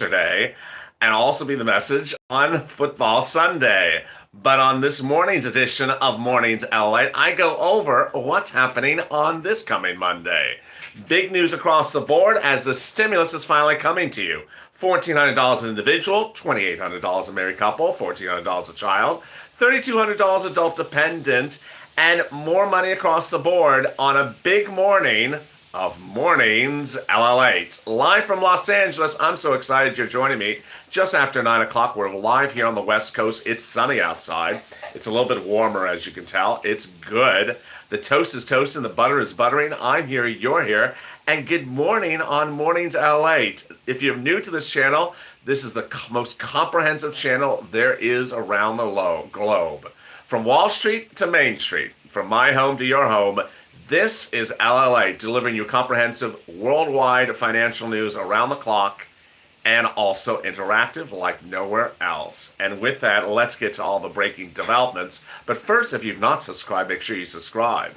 yesterday and also be the message on Football Sunday. But on this morning's edition of Mornings LA, I go over what's happening on this coming Monday. Big news across the board as the stimulus is finally coming to you. $1,400 an individual, $2,800 a married couple, $1,400 a child, $3,200 adult dependent, and more money across the board on a big morning of Mornings LALATE. Live from Los Angeles, I'm so excited you're joining me. Just after 9 o'clock, we're live here on the West Coast. It's sunny outside. It's a little bit warmer, as you can tell. It's good. The toast is toasting, the butter is buttering. I'm here, you're here. And good morning on Mornings LALATE. If you're new to this channel, this is the most comprehensive channel there is around the globe. From Wall Street to Main Street, from my home to your home, this is LALATE, delivering you comprehensive worldwide financial news around the clock and also interactive like nowhere else. And with that, let's get to all the breaking developments. But first, if you've not subscribed, make sure you subscribe.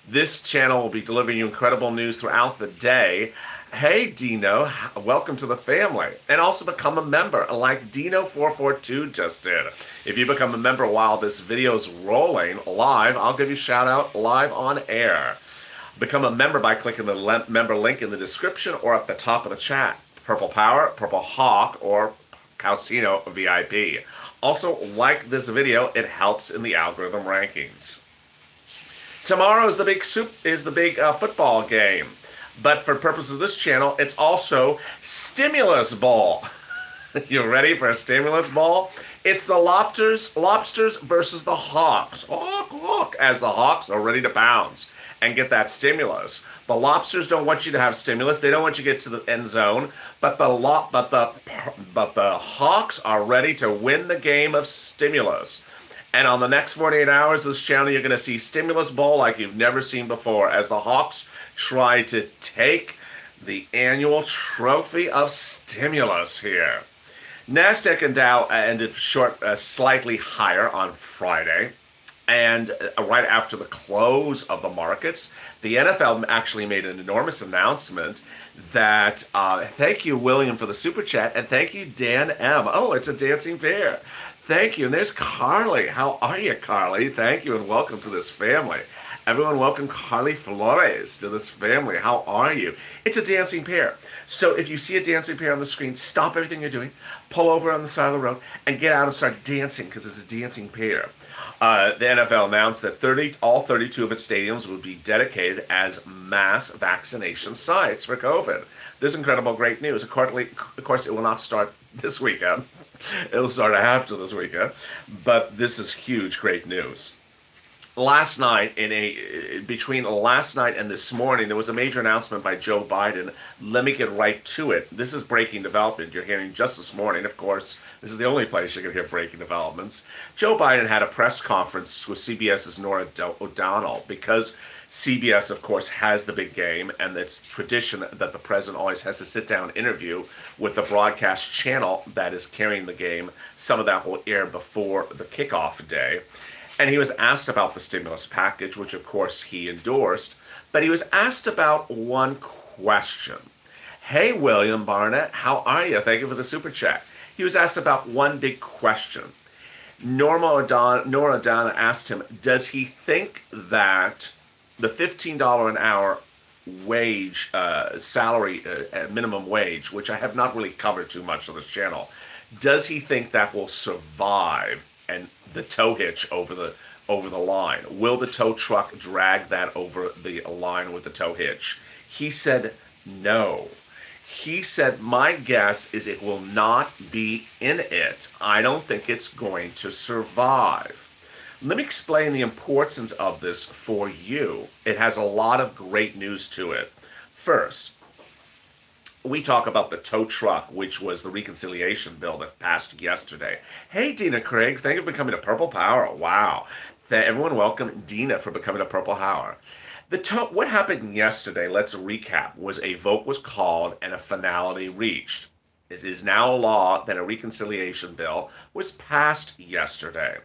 This channel will be delivering you incredible news throughout the day. Hey, Dino, welcome to the family. And also become a member, like Dino442 just did. If you become a member while this video is rolling live, I'll give you a shout out live on air. Become a member by clicking the member link in the description or at the top of the chat. Purple Power, Purple Hawk, or Calcino VIP. Also, like this video, it helps in the algorithm rankings. Tomorrow is the big football game. But for purposes of this channel, it's also Stimulus Ball. You ready for a Stimulus Ball? It's the lobsters versus the Hawks. Hawk, as the Hawks are ready to pounce and get that stimulus. The lobsters don't want you to have stimulus. They don't want you to get to the end zone. But the Hawks are ready to win the game of stimulus. And on the next 48 hours of this channel, you're going to see Stimulus Ball like you've never seen before as the Hawks try to take the annual trophy of stimulus here. NASDAQ and Dow ended slightly higher on Friday. And right after the close of the markets, the NFL actually made an enormous announcement that, thank you, William, for the super chat, and thank you, Dan M. Oh, it's a dancing pair. Thank you. And there's Carly. How are you, Carly? Thank you, and welcome to this family. Everyone, welcome Carly Flores to this family. How are you? It's a dancing pair. So if you see a dancing pair on the screen, stop everything you're doing, pull over on the side of the road, and get out and start dancing because it's a dancing pair. The NFL announced that all 32 of its stadiums would be dedicated as mass vaccination sites for COVID. This is incredible, great news. Of course, it will not start this weekend. It'll start after this weekend. But this is huge, great news. Last night, between last night and this morning, there was a major announcement by Joe Biden. Let me get right to it. This is breaking development you're hearing just this morning. Of course, this is the only place you're going to hear breaking developments. Joe Biden had a press conference with CBS's Norah O'Donnell because CBS, of course, has the big game, and it's tradition that the president always has a sit-down interview with the broadcast channel that is carrying the game. Some of that will air before the kickoff day. And he was asked about the stimulus package, which of course he endorsed, but he was asked about one question. Hey, William Barnett, how are you? Thank you for the super chat. He was asked about one big question. Norah O'Donnell asked him, does he think that the $15 an hour wage, salary, minimum wage, which I have not really covered too much on this channel, does he think that will survive and the tow hitch over the line? Will the tow truck drag that over the line with the tow hitch? He said no. He said, my guess is it will not be in it. I don't think it's going to survive. Let me explain the importance of this for you. It has a lot of great news to it. First, we talk about the tow truck, which was the reconciliation bill that passed yesterday. Hey, Dina Craig, thank you for becoming a Purple Power. Wow. Everyone welcome Dina for becoming a Purple Power. What happened yesterday, let's recap, was a vote was called and a finality reached. It is now law that a reconciliation bill was passed yesterday.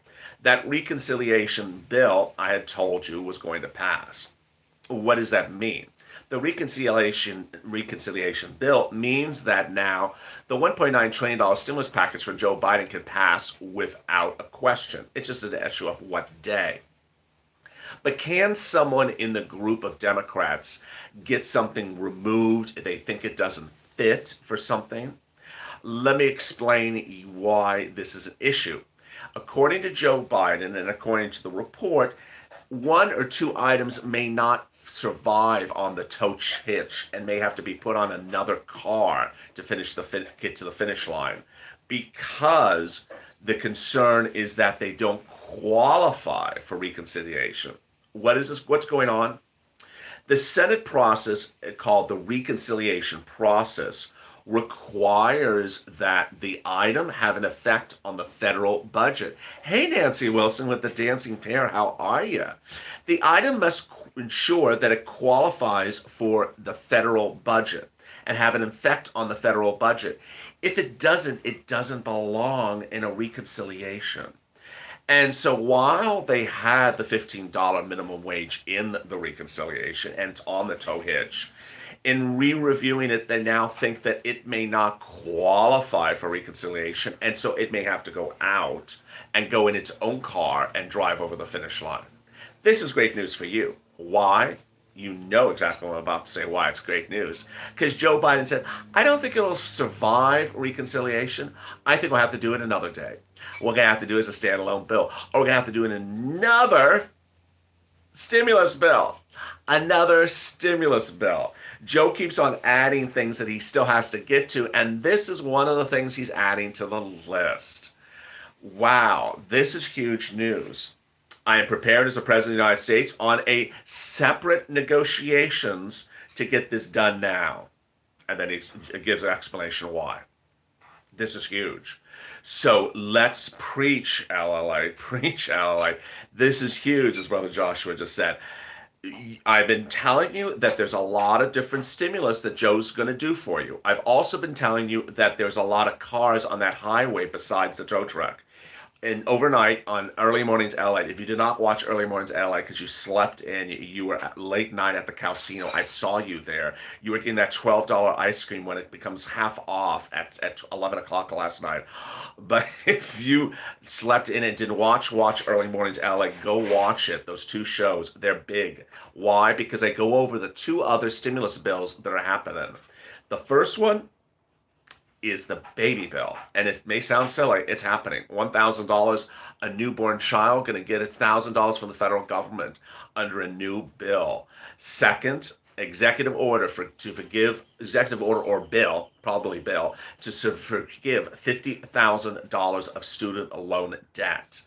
That reconciliation bill, I had told you, was going to pass. What does that mean? The reconciliation bill means that now the $1.9 trillion stimulus package from Joe Biden can pass without a question. It's just an issue of what day. But can someone in the group of Democrats get something removed if they think it doesn't fit for something? Let me explain why this is an issue. According to Joe Biden and according to the report, one or two items may not survive on the tow hitch and may have to be put on another car to get to the finish line, because the concern is that they don't qualify for reconciliation. What is this? What's going on? The Senate process, called the reconciliation process, requires that the item have an effect on the federal budget. Hey, Nancy Wilson with the Dancing Pear, how are you? The item must ensure that it qualifies for the federal budget and have an effect on the federal budget. If it doesn't belong in a reconciliation. And so while they had the $15 minimum wage in the reconciliation and it's on the tow hitch, in re-reviewing it, they now think that it may not qualify for reconciliation, and so it may have to go out and go in its own car and drive over the finish line. This is great news for you. Why? You know exactly what I'm about to say, why it's great news. Because Joe Biden said, I don't think it'll survive reconciliation. I think we'll have to do it another day. What we're going to have to do is a standalone bill. Or we're going to have to do it in another stimulus bill. Another stimulus bill. Joe keeps on adding things that he still has to get to, and this is one of the things he's adding to the list. Wow, this is huge news. I am prepared as the President of the United States on a separate negotiations to get this done now. And then he gives an explanation why. This is huge. So let's preach, LLA, preach, LLA. This is huge, as Brother Joshua just said. I've been telling you that there's a lot of different stimulus that Joe's going to do for you. I've also been telling you that there's a lot of cars on that highway besides the tow truck. And overnight on Early Mornings LA, if you did not watch Early Mornings LA because you slept in, you were at late night at the casino, I saw you there. You were getting that $12 ice cream when it becomes half off at 11 o'clock last night. But if you slept in and didn't watch Early Mornings LA, go watch it. Those two shows, they're big. Why? Because they go over the two other stimulus bills that are happening. The first one is the baby bill. And it may sound silly, it's happening. $1,000, a newborn child going to get $1,000 from the federal government under a new bill. Second, executive order or bill, probably bill, to forgive $50,000 of student loan debt.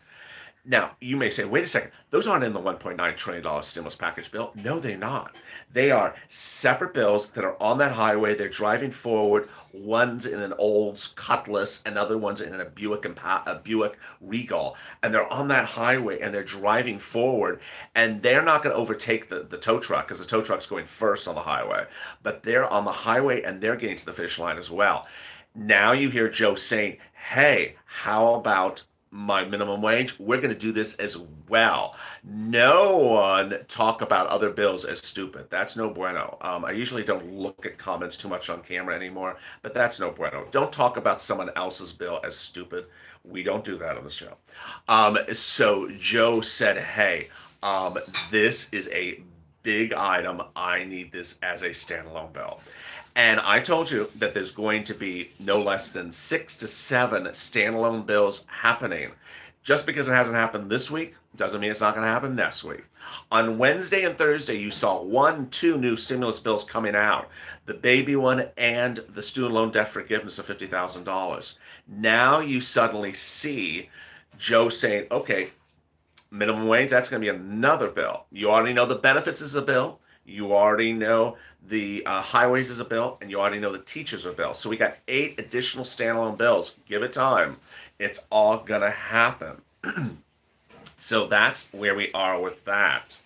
Now, you may say, wait a second, those aren't in the $1.9 trillion stimulus package bill. No, they're not. They are separate bills that are on that highway. They're driving forward. One's in an Olds Cutlass, and other one's in a Buick Regal. And they're on that highway, and they're driving forward. And they're not going to overtake the tow truck, because the tow truck's going first on the highway. But they're on the highway, and they're getting to the finish line as well. Now you hear Joe saying, hey, how about my minimum wage? We're going to do this as well. No one talk about other bills as stupid. That's no bueno. I usually don't look at comments too much on camera anymore, but that's no bueno. Don't talk about someone else's bill as stupid. We don't do that on the show. So Joe said, hey, this is a big item. I need this as a standalone bill. And I told you that there's going to be no less than 6 to 7 standalone bills happening. Just because it hasn't happened this week doesn't mean it's not going to happen next week. On Wednesday and Thursday, you saw 2 new stimulus bills coming out. The baby one and the student loan debt forgiveness of $50,000. Now you suddenly see Joe saying, okay, minimum wage, that's going to be another bill. You already know the benefits is a bill. You already know the highways is a bill, and you already know the teachers are a bill. So we got 8 additional standalone bills. Give it time. It's all going to happen. So that's where we are with that.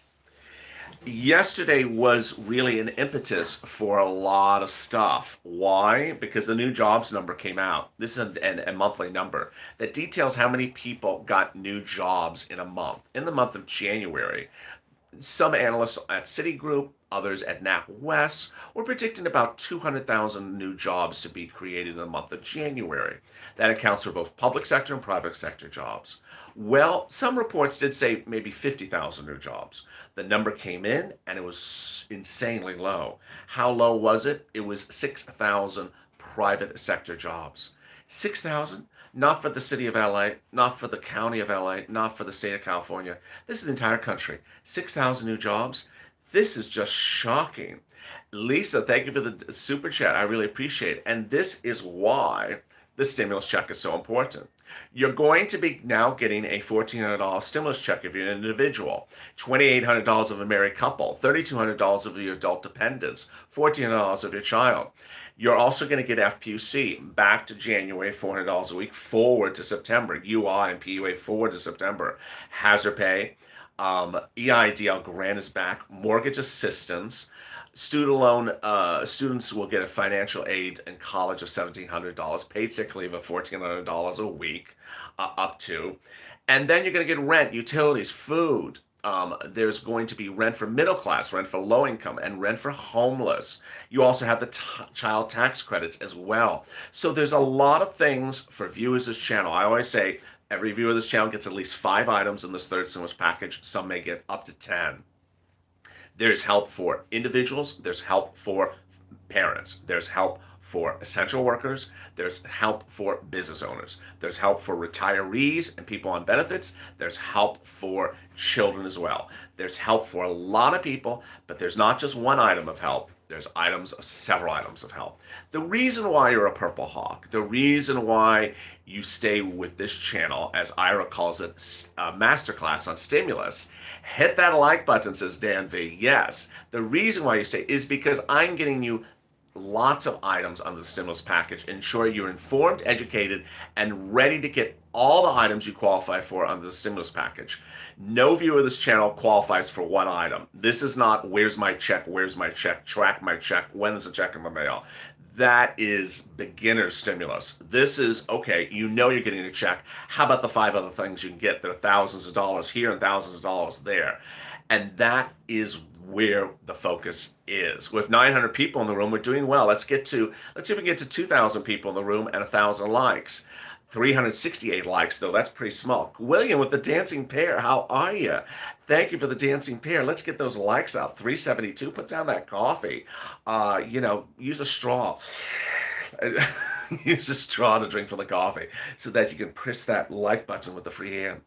Yesterday was really an impetus for a lot of stuff. Why? Because the new jobs number came out. This is a monthly number that details how many people got new jobs in a month. In the month of January, Some analysts at Citigroup, others at NatWest, were predicting about 200,000 new jobs to be created in the month of January. That accounts for both public sector and private sector jobs. Well, some reports did say maybe 50,000 new jobs. The number came in and it was insanely low. How low was it? It was 6,000 private sector jobs. 6,000? Not for the city of LA, not for the county of LA, not for the state of California. This is the entire country. 6,000 new jobs. This is just shocking. Lisa, thank you for the super chat. I really appreciate it. And this is why the stimulus check is so important. You're going to be now getting a $1,400 stimulus check if you're an individual, $2,800 of a married couple, $3,200 of your adult dependents, $1,400 of your child. You're also going to get FPUC back to January, $400 a week, forward to September. UI and PUA forward to September. Hazard pay, EIDL grant is back. Mortgage assistance. Student loan students will get a financial aid in college of $1,700, paid sick leave of $1,400 a week, up to. And then you're going to get rent, utilities, food. There's going to be rent for middle class, rent for low income, and rent for homeless. You also have the child tax credits as well. So there's a lot of things for viewers of this channel. I always say every viewer of this channel gets at least 5 items in this third stimulus package. Some may get up to 10. There's help for individuals. There's help for parents. There's help for essential workers. There's help for business owners. There's help for retirees and people on benefits. There's help for children as well. There's help for a lot of people, but there's not just one item of help. There's several items of help. The reason why you're a Purple Hawk, the reason why you stay with this channel, as Ira calls it, a masterclass on stimulus, hit that like button, says Dan V. Yes, the reason why you stay is because I'm getting you lots of items under the stimulus package, ensure you're informed, educated, and ready to get all the items you qualify for under the stimulus package. No viewer of this channel qualifies for one item. This is not where's my check, track my check, when is the check in the mail. That is beginner stimulus. This is, okay, you know you're getting a check. How about the 5 other things you can get? There are thousands of dollars here and thousands of dollars there. And that is where the focus is. With 900 people in the room, we're doing well. Let's see if we can get to 2,000 people in the room and 1,000 likes. 368 likes, though. That's pretty small. William with the dancing pear, how are you? Thank you for the dancing pear. Let's get those likes up. 372. Put down that coffee. Use a straw. Use a straw to drink from the coffee so that you can press that like button with the free hand.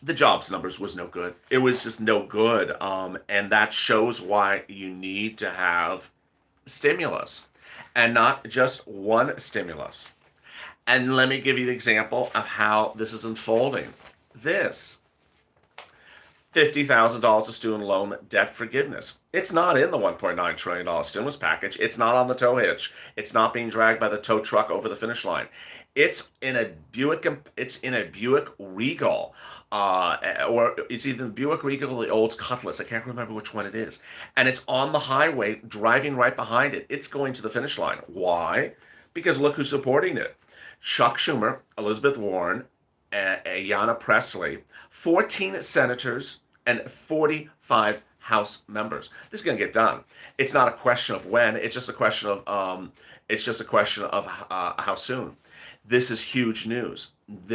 The jobs numbers was no good. It was just no good. And that shows why you need to have stimulus and not just one stimulus. And let me give you an example of how this is unfolding. This $50,000 of student loan debt forgiveness. It's not in the $1.9 trillion stimulus package. It's not on the tow hitch. It's not being dragged by the tow truck over the finish line. It's in a Buick. It's in a Buick Regal, or it's either the Buick Regal or the old Cutlass. I can't remember which one it is. And it's on the highway, driving right behind it. It's going to the finish line. Why? Because look who's supporting it: Chuck Schumer, Elizabeth Warren, Ayanna Pressley, 14 senators, and 45 House members. This is going to get done. It's not a question of when. It's just a question of how soon. This is huge news.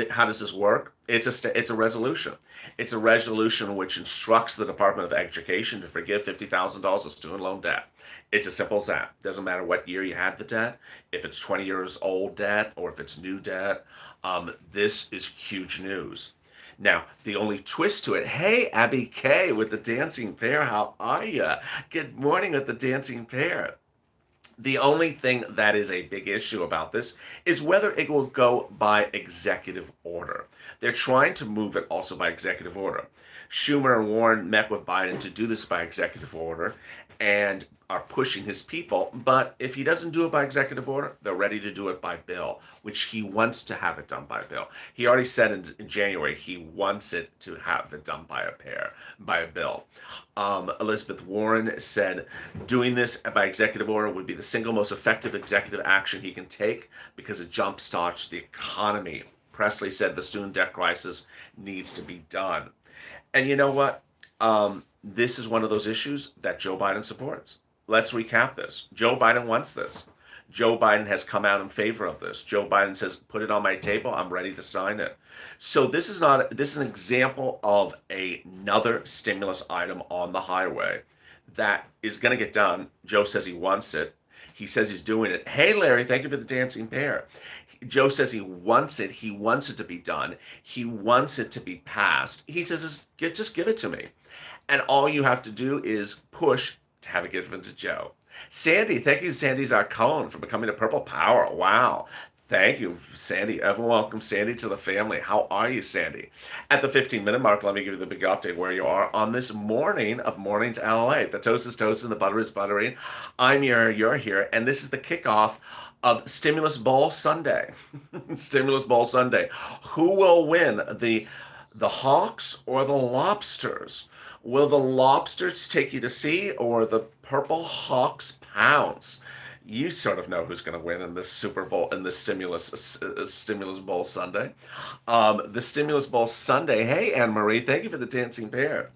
How does this work? It's a resolution. It's a resolution which instructs the Department of Education to forgive $50,000 of student loan debt. It's as simple as that. Doesn't matter what year you had the debt, if it's 20 years old debt or if it's new debt. This is huge news. Now, the only twist to it, hey, Abby K with the dancing pear, how are you? Good morning with the dancing pear. The only thing that is a big issue about this is whether it will go by executive order. They're trying to move it also by executive order. Schumer and Warren met with Biden to do this by executive order and are pushing his people. But if he doesn't do it by executive order, they're ready to do it by bill, which he wants to have it done by bill. He already said in January he wants it to have it done by a bill. Elizabeth Warren said doing this by executive order would be the single most effective executive action he can take because it jumpstarts the economy. Presley said the student debt crisis needs to be done. And you know what? This is one of those issues that Joe Biden supports. Let's recap this. Joe Biden wants this. Joe Biden has come out in favor of this. Joe Biden says, "Put it on my table. I'm ready to sign it." So this is not. This is an example of another stimulus item on the highway that is going to get done. Joe says he wants it. He says he's doing it. Hey, Larry, thank you for the dancing bear. Joe says he wants it. He wants it to be done. He wants it to be passed. He says, just give it to me. And all you have to do is push to have it given to Joe. Sandy, thank you, Sandy Zarcone, for becoming a Purple Power. Wow. Thank you, Sandy. Ever welcome Sandy to the family. How are you, Sandy? At the 15-minute mark, let me give you the big update where you are on this morning of Mornings LATE. The toast is toasting, the butter is buttering. I'm here, you're here, and this is the kickoff of Stimulus Bowl Sunday. Stimulus Bowl Sunday. Who will win, the Hawks or the Lobsters? Will the Lobsters take you to sea or the Purple Hawks pounce? You sort of know who's going to win in this Super Bowl, in this Stimulus Bowl Sunday. The Stimulus Bowl Sunday. Hey, Anne Marie, thank you for the dancing bear.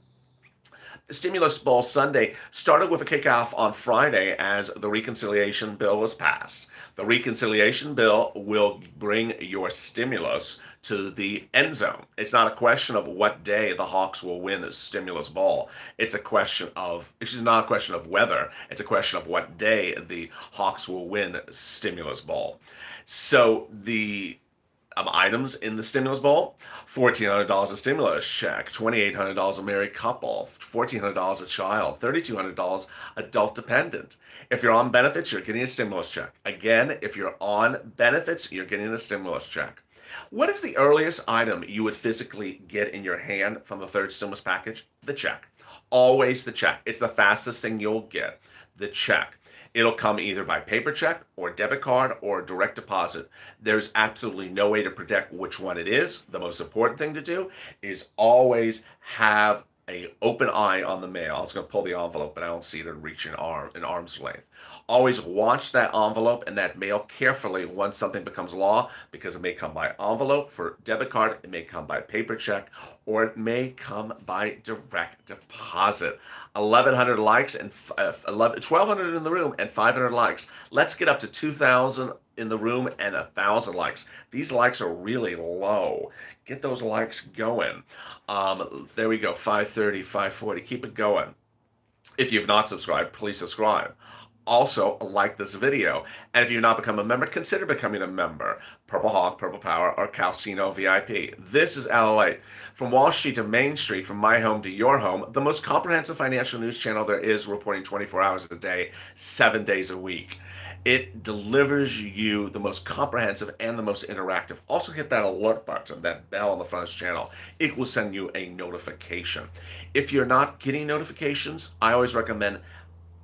Stimulus Bowl Sunday started with a kickoff on Friday as the reconciliation bill was passed. The reconciliation bill will bring your stimulus to the end zone. It's not a question of what day the Hawks will win the stimulus ball. It's not a question of whether, it's a question of what day the Hawks will win stimulus ball. So the items in the stimulus ball: $1,400 a stimulus check, $2,800 a married couple, $1,400 a child, $3,200 adult dependent. If you're on benefits, you're getting a stimulus check. Again, if you're on benefits, you're getting a stimulus check. What is the earliest item you would physically get in your hand from the third stimulus package? The check. Always the check. It's the fastest thing you'll get. The check. It'll come either by paper check or debit card or direct deposit. There's absolutely no way to predict which one it is. The most important thing to do is always have an open eye on the mail. I was going to pull the envelope, but I don't see it in reach in arm's length. Always watch that envelope and that mail carefully once something becomes law, because it may come by envelope for debit card, it may come by paper check, or it may come by direct deposit. 1,100 likes and 1,200 in the room and 500 likes. Let's get up to 2,000 in the room and 1,000 likes. These likes are really low. Get those likes going. There we go. 530, 540. Keep it going. If you've not subscribed, please subscribe. Also, like this video. And if you've not become a member, consider becoming a member. Purple Hawk, Purple Power, or Calcino VIP. This is LA. From Wall Street to Main Street, from my home to your home, the most comprehensive financial news channel there is, reporting 24 hours a day, 7 days a week. It delivers you the most comprehensive and the most interactive. Also hit that alert button, that bell on the front of this channel. It will send you a notification. If you're not getting notifications, I always recommend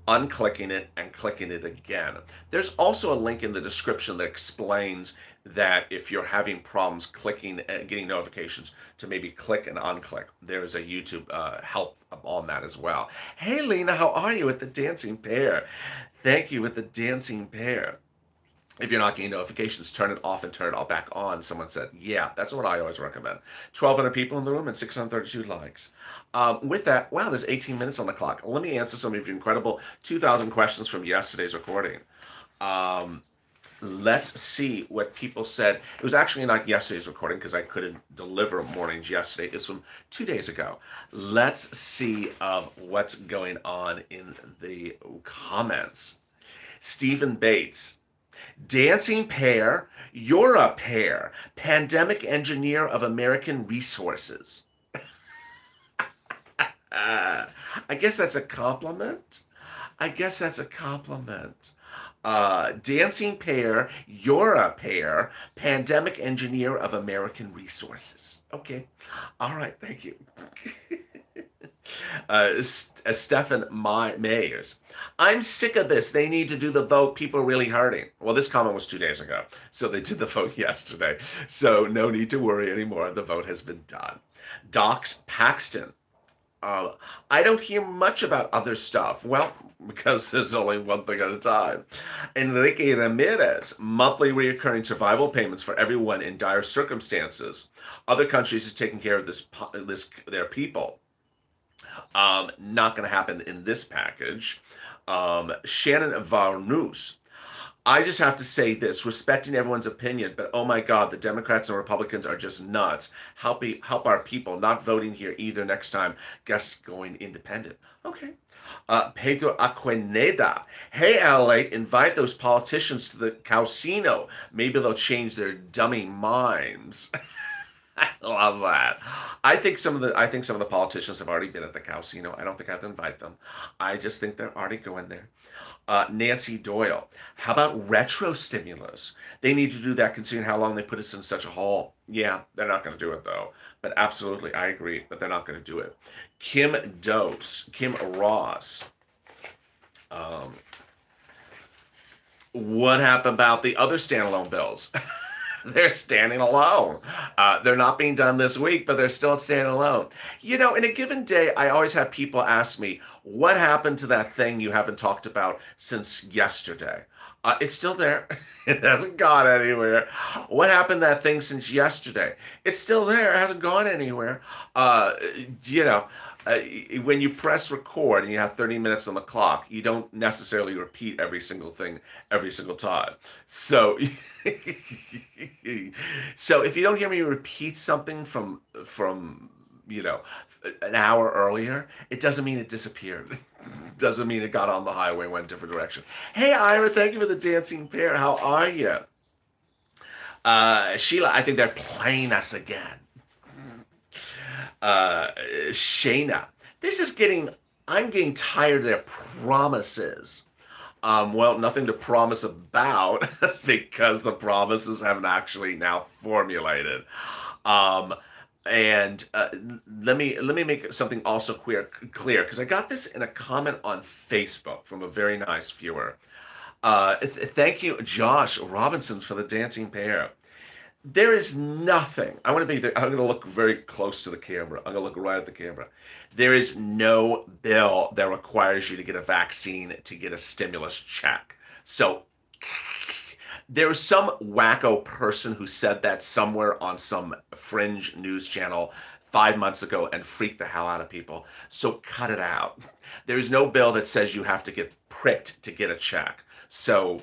unclicking it and clicking it again. There's also a link in the description that explains that if you're having problems clicking and getting notifications, to maybe click and unclick. There's a YouTube help on that as well. Hey Lena, how are you with the dancing bear? Thank you with the dancing bear. If you're not getting notifications, turn it off and turn it all back on. Someone said, yeah, that's what I always recommend. 1,200 people in the room and 632 likes. With that, wow, there's 18 minutes on the clock. Let me answer some of your incredible 2,000 questions from yesterday's recording. Let's see what people said. It was actually not yesterday's recording because I couldn't deliver mornings yesterday. It's from 2 days ago. Let's see what's going on in the comments. Stephen Bates. Dancing pair, you're a pair. Pandemic engineer of American resources. I guess that's a compliment. I guess that's a compliment. Dancing pair, you're a pair. Pandemic engineer of American resources. Okay. All right. Thank you. Stephen Mayers. I'm sick of this. They need to do the vote. People are really hurting. Well, this comment was 2 days ago, so they did the vote yesterday. So no need to worry anymore. The vote has been done. Docs Paxton. Uh, I don't hear much about other stuff. Well, because there's only one thing at a time. Enrique Ramirez, monthly recurring survival payments for everyone in dire circumstances. Other countries are taking care of this their people. Not going to happen in this package. Shannon Varnus, I just have to say this, respecting everyone's opinion, but oh my God, the Democrats and Republicans are just nuts. Help our people, not voting here either next time. Guess going independent. Okay. Pedro Aquineda. Hey, LA, invite those politicians to the casino. Maybe they'll change their dummy minds. I love that. I think some of the politicians have already been at the casino. I don't think I have to invite them. I just think they're already going there. Nancy Doyle. How about retro stimulus? They need to do that considering how long they put us in such a hole. Yeah, they're not going to do it though. But absolutely, I agree. But they're not going to do it. Kim Ross. Um, what happened about the other standalone bills? They're standing alone. They're not being done this week, but they're still standing alone. In a given day, I always have people ask me, what happened to that thing you haven't talked about since yesterday? It's still there. It hasn't gone anywhere. What happened to that thing since yesterday? It's still there. It hasn't gone anywhere. Uh, you know, uh, when you press record and you have 30 minutes on the clock, you don't necessarily repeat every single thing every single time. So, so if you don't hear me repeat something from you know an hour earlier, it doesn't mean it disappeared. Doesn't mean it got on the highway and went a different direction. Hey, Ira, thank you for the dancing pair. How are you? Sheila, I think they're playing us again. Uh, Shayna, this is getting. I'm getting tired of their promises. Well, nothing to promise about because the promises haven't actually now formulated. Um, and let me make something also clear because I got this in a comment on Facebook from a very nice viewer. Thank you, Josh Robinsons, for the dancing pair. There is nothing. I'm going to look very close to the camera. I'm going to look right at the camera. There is no bill that requires you to get a vaccine to get a stimulus check. So there was some wacko person who said that somewhere on some fringe news channel 5 months ago and freaked the hell out of people. So cut it out. There is no bill that says you have to get pricked to get a check. So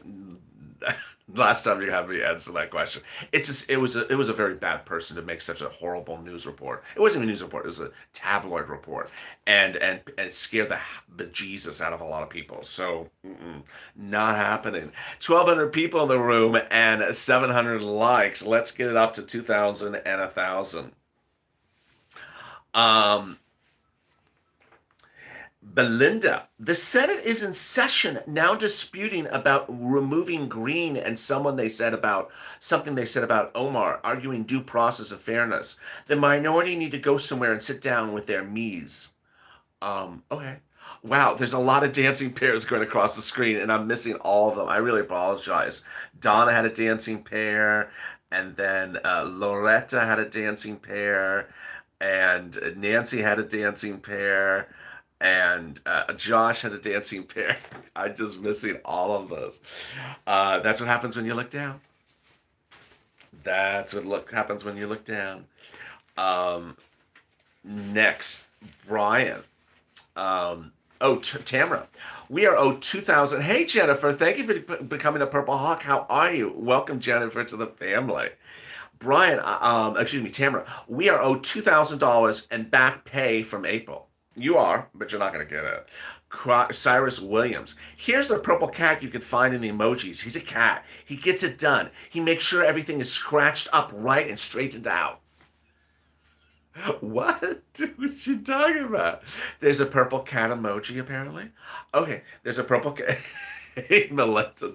last time you had me answer that question, it was a very bad person to make such a horrible news report. It wasn't even a news report; it was a tabloid report, and it scared the bejesus out of a lot of people. So not happening. 1,200 people in the room and 700 likes. Let's get it up to 2,000 and 1,000. Um, Belinda, the Senate is in session now disputing about removing Green and something they said about Omar, arguing due process of fairness. The minority need to go somewhere and sit down with their me's. Okay. Wow, there's a lot of dancing pairs going across the screen, and I'm missing all of them. I really apologize. Donna had a dancing pair, and then Loretta had a dancing pair, and Nancy had a dancing pair, and Josh had a dancing pair. I'm just missing all of those. That's what happens when you look down. That's what happens when you look down. Um, Next, Brian. Tamara. We are owed 2,000. Hey, Jennifer. Thank you for becoming a Purple Hawk. How are you? Welcome, Jennifer, to the family. Brian, excuse me, Tamara. We are owed $2,000 and back pay from April. You are, but you're not going to get it. Cyrus Williams. Here's the purple cat you can find in the emojis. He's a cat. He gets it done. He makes sure everything is scratched up right and straightened out. What was she talking about? There's a purple cat emoji, apparently. Okay, there's a purple cat. Hey, Melissa,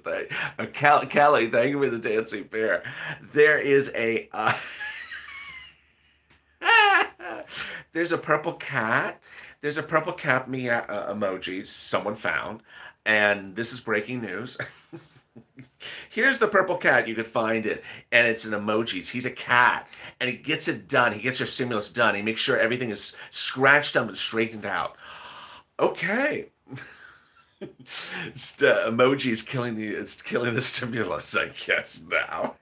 Kelly, thank you for the dancing bear. There is a there's a purple cat. There's a purple cat me emoji someone found, and this is breaking news. Here's the purple cat. You could find it, and it's an emojis. He's a cat, and he gets it done. He gets your stimulus done. He makes sure everything is scratched up and straightened out. Okay. Emoji is killing the stimulus, I guess now.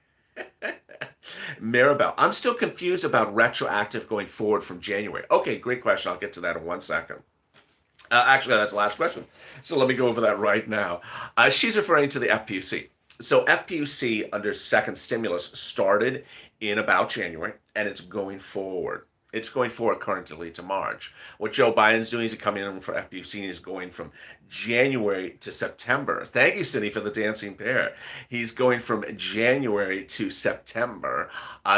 Maribel, I'm still confused about retroactive going forward from January. Okay, great question. I'll get to that in 1 second. Actually, that's the last question. So let me go over that right now. She's referring to the FPUC. So FPUC under second stimulus started in about January, and it's going forward. It's going forward currently to March. What Joe Biden's doing is coming in for FPUC and is going from January to September. Thank you, Cindy, for the dancing pair. He's going from January to September.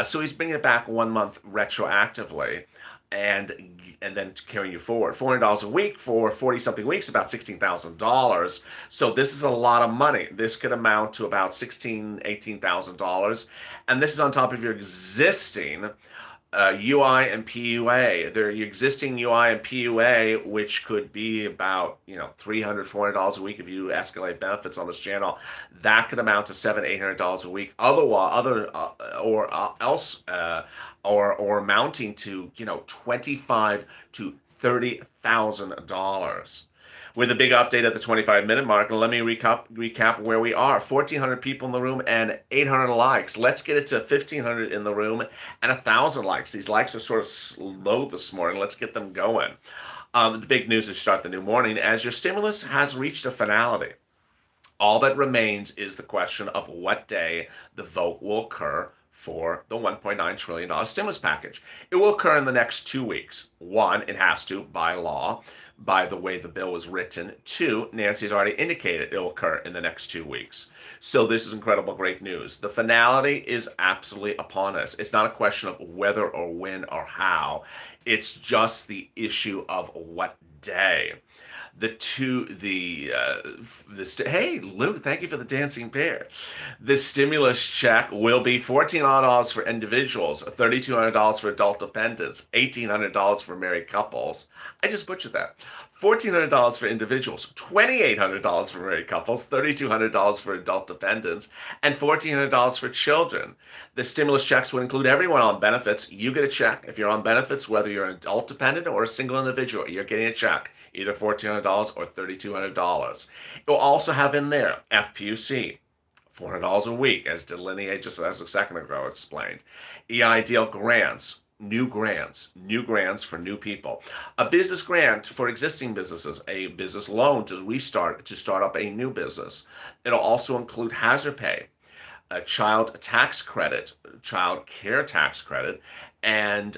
So he's bringing it back 1 month retroactively and then carrying you forward. $400 a week for 40 something weeks, about $16,000. So this is a lot of money. This could amount to about $18,000. And this is on top of your existing UI and PUA. Their existing UI and PUA, which could be about $300, $400 a week if you escalate benefits on this channel, that could amount to $700, $800 a week. Or amounting to $25,000 to $30,000. With a big update at the 25-minute mark, let me recap where we are. 1,400 people in the room and 800 likes. Let's get it to 1,500 in the room and 1,000 likes. These likes are sort of slow this morning. Let's get them going. The big news is start the new morning as your stimulus has reached a finality. All that remains is the question of what day the vote will occur for the $1.9 trillion stimulus package. It will occur in the next 2 weeks. One, it has to, by law, by the way the bill was written. Two, Nancy's already indicated it will occur in the next 2 weeks. So this is incredible, great news. The finality is absolutely upon us. It's not a question of whether or when or how. It's just the issue of what day. Hey Lou, thank you for the dancing pair. The stimulus check will be $1,400 for individuals, $3,200 for adult dependents, $1,800 for married couples. I just butchered that. $1,400 for individuals, $2,800 for married couples, $3,200 for adult dependents, and $1,400 for children. The stimulus checks would include everyone on benefits. You get a check. If you're on benefits, whether you're an adult dependent or a single individual, you're getting a check, either $1,400 or $3,200. It will also have in there FPUC, $400 a week, as delineated just as a second ago explained. EIDL grants, new grants for new people. A business grant for existing businesses, a business loan to start up a new business. It'll also include hazard pay, a child tax credit, child care tax credit, and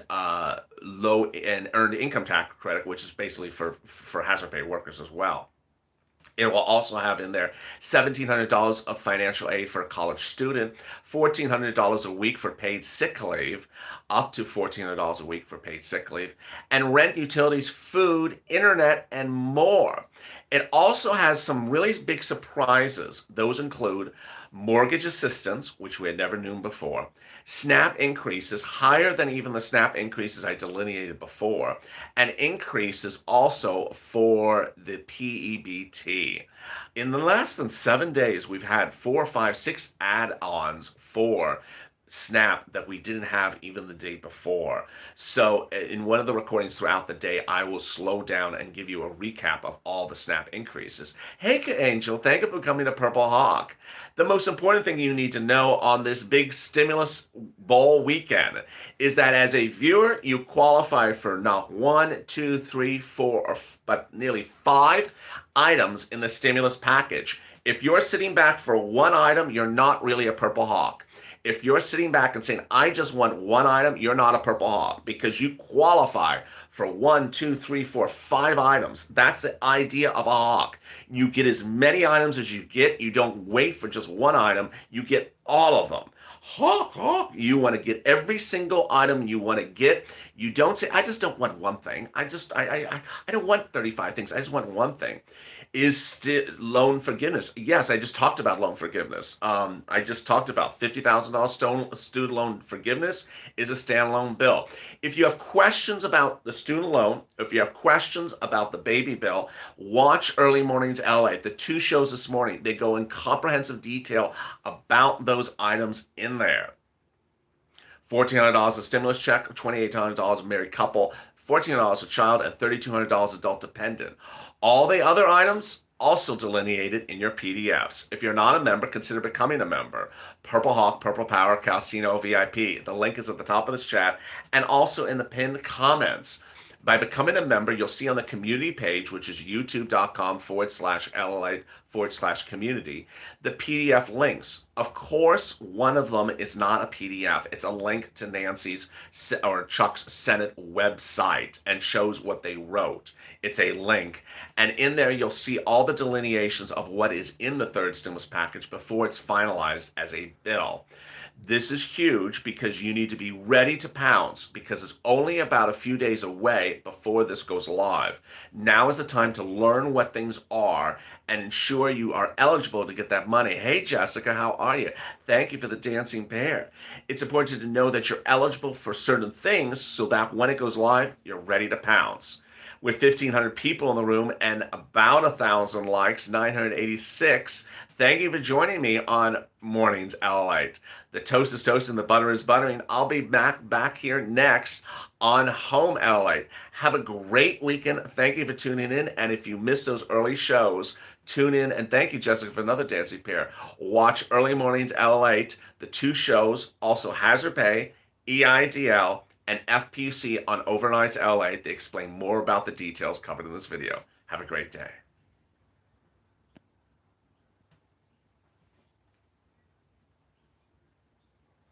low and earned income tax credit, which is basically for hazard pay workers as well. It will also have in there $1,700 of financial aid for a college student, $1,400 a week for paid sick leave, up to $1,400 a week for paid sick leave, and rent, utilities, food, internet, and more. It also has some really big surprises. Those include mortgage assistance, which we had never known before, SNAP increases higher than even the SNAP increases I delineated before, and increases also for the PEBT. In the less than 7 days, we've had 4, 5, 6 add-ons for SNAP that we didn't have even the day before. So in one of the recordings throughout the day, I will slow down and give you a recap of all the SNAP increases. Hey, Angel, thank you for becoming a Purple Hawk. The most important thing you need to know on this big stimulus bowl weekend is that as a viewer, you qualify for not 1, 2, 3, 4, but nearly 5 items in the stimulus package. If you're sitting back for one item, you're not really a Purple Hawk. If you're sitting back and saying, I just want one item, you're not a Purple Hawk because you qualify for 1, 2, 3, 4, 5 items. That's the idea of a hawk. You get as many items as you get. You don't wait for just one item. You get all of them. Hawk, hawk. You want to get every single item you want to get. You don't say, I just don't want one thing. I don't want 35 things. I just want one thing. Is still loan forgiveness. Yes, I just talked about loan forgiveness. I just talked about $50,000 student loan forgiveness is a standalone bill. If you have questions about the student loan, if you have questions about the baby bill, watch Early Mornings LA. The two shows this morning, they go in comprehensive detail about those items in there. $1,400 a stimulus check, $2,800 a married couple, $1,400 a child, and $3,200 adult dependent. All the other items also delineated in your PDFs. If you're not a member, consider becoming a member. Purple Hawk, Purple Power, Casino VIP. The link is at the top of this chat and also in the pinned comments. By becoming a member, you'll see on the community page, which is youtube.com/LLA/community, the PDF links. Of course, one of them is not a PDF. It's a link to Nancy's or Chuck's Senate website and shows what they wrote. It's a link. And in there, you'll see all the delineations of what is in the third stimulus package before it's finalized as a bill. This is huge because you need to be ready to pounce because it's only about a few days away before this goes live. Now is the time to learn what things are and ensure you are eligible to get that money. Hey, Jessica, how are you? Thank you for the dancing bear. It's important to know that you're eligible for certain things so that when it goes live, you're ready to pounce. With 1,500 people in the room and about 1,000 likes, 986. Thank you for joining me on Mornings LLate. The toast is toasting, the butter is buttering. I'll be back here next on Home LLate. Have a great weekend. Thank you for tuning in. And if you missed those early shows, tune in. And thank you, Jessica, for another dancing pair. Watch Early Mornings LLate. The two shows, also Hazard Pay, EIDL, and FPC on Overnights LA. They explain more about the details covered in this video. Have a great day.